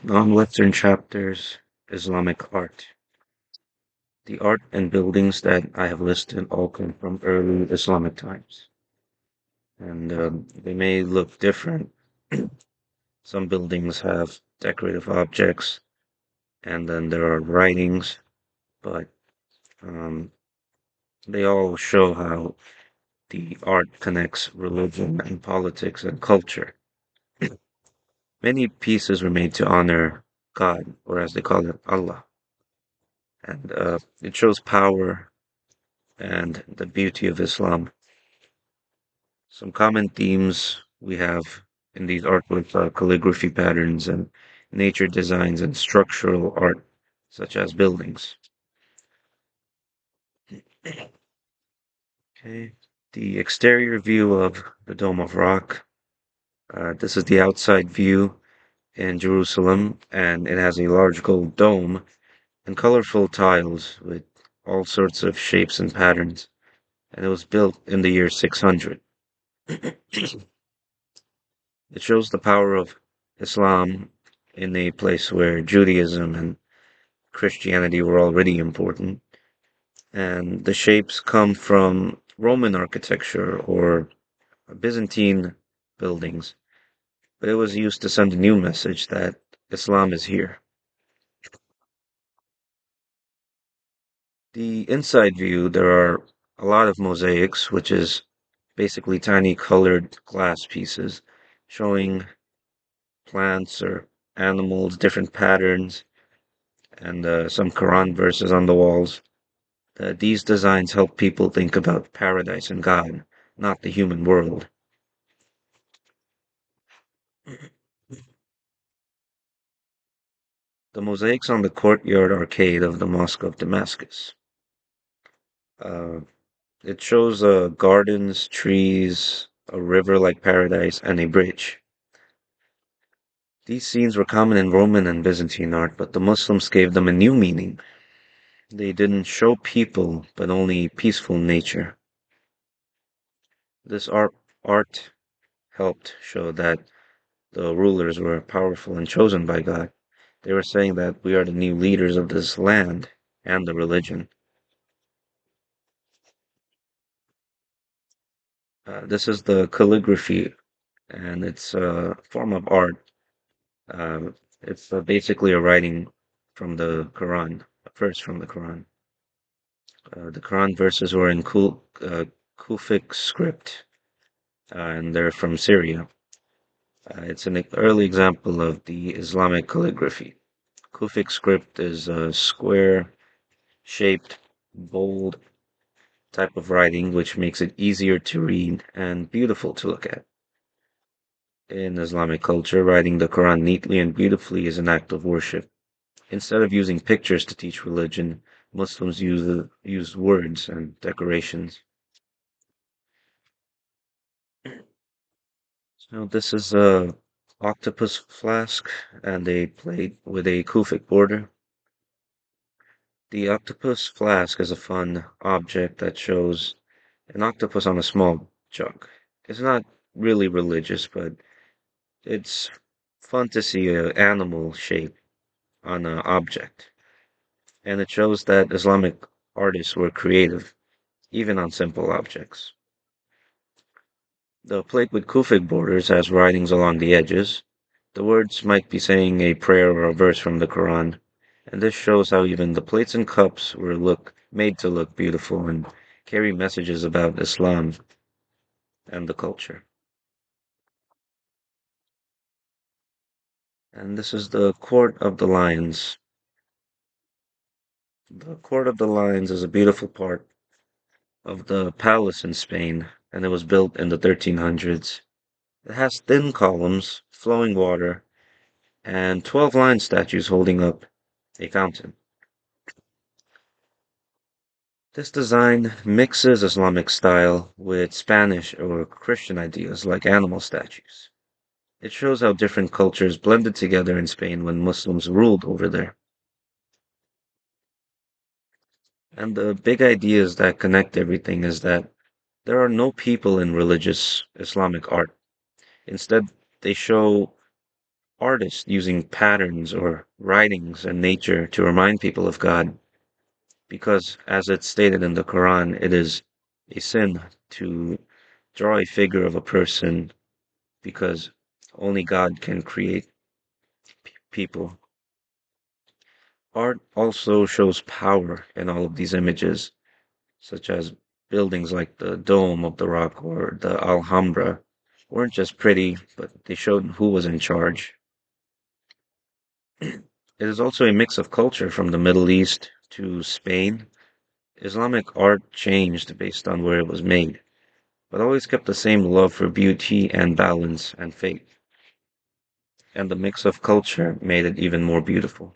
Non-Western chapters, Islamic art. The art and buildings that I have listed all come from early Islamic times, and they may look different. Some buildings have decorative objects, and then there are writings, but um, they all show how the art connects religion and politics and culture. Many pieces were made to honor God, or as they call it, Allah, and it shows power and the beauty of Islam. Some common themes we have in these artworks are calligraphy patterns and nature designs and structural art, such as buildings. Okay, the exterior view of the Dome of Rock. This is the outside view in Jerusalem, and it has a large gold dome and colorful tiles with all sorts of shapes and patterns. And it was built in the year 600. It shows the power of Islam in a place where Judaism and Christianity were already important. And the shapes come from Roman architecture or Byzantine buildings, but it was used to send a new message that Islam is here. The inside view, there are a lot of mosaics, which is basically tiny colored glass pieces showing plants or animals, different patterns, and some Quran verses on the walls. These designs help people think about paradise and God, not the human world. The mosaics on the courtyard arcade of the Mosque of Damascus. Uh, it shows gardens, trees, a river like paradise, and a bridge. These scenes were common in Roman and Byzantine art, but the Muslims gave them a new meaning. They didn't show people, but only peaceful nature. This art helped show that the rulers were powerful and chosen by God. They were saying that we are the new leaders of this land and the religion. This is the calligraphy, and it's a form of art. It's basically a writing from the Quran, a verse from the Quran. The Quran verses were in Kufic script, and they're from Syria. It's an early example of the Islamic calligraphy. Kufic script is a square shaped, bold type of writing which makes it easier to read and beautiful to look at. In Islamic culture, writing the Quran neatly and beautifully is an act of worship. Instead of using pictures to teach religion, Muslims use words and decorations. So this is a octopus flask and a plate with a Kufic border. The octopus flask is a fun object that shows an octopus on a small jug. It's not really religious, but it's fun to see an animal shape on an object. And it shows that Islamic artists were creative, even on simple objects. The plate with Kufic borders has writings along the edges. The words might be saying a prayer or a verse from the Quran, and this shows how even the plates and cups were made to look beautiful and carry messages about Islam and the culture. And this is the Court of the Lions. The Court of the Lions is a beautiful part of the palace in Spain, and it was built in the 1300s. It has thin columns, flowing water, and 12 lion statues holding up a fountain. This design mixes Islamic style with Spanish or Christian ideas like animal statues. It shows how different cultures blended together in Spain when Muslims ruled over there. And the big ideas that connect everything is that there are no people in religious Islamic art. Instead, they show artists using patterns or writings and nature to remind people of God, because, as it's stated in the Quran, it is a sin to draw a figure of a person because only God can create people. Art also shows power in all of these images, such as buildings like the Dome of the Rock or the Alhambra weren't just pretty, but they showed who was in charge. It is also a mix of culture from the Middle East to Spain. Islamic art changed based on where it was made, but always kept the same love for beauty and balance and faith. And the mix of culture made it even more beautiful.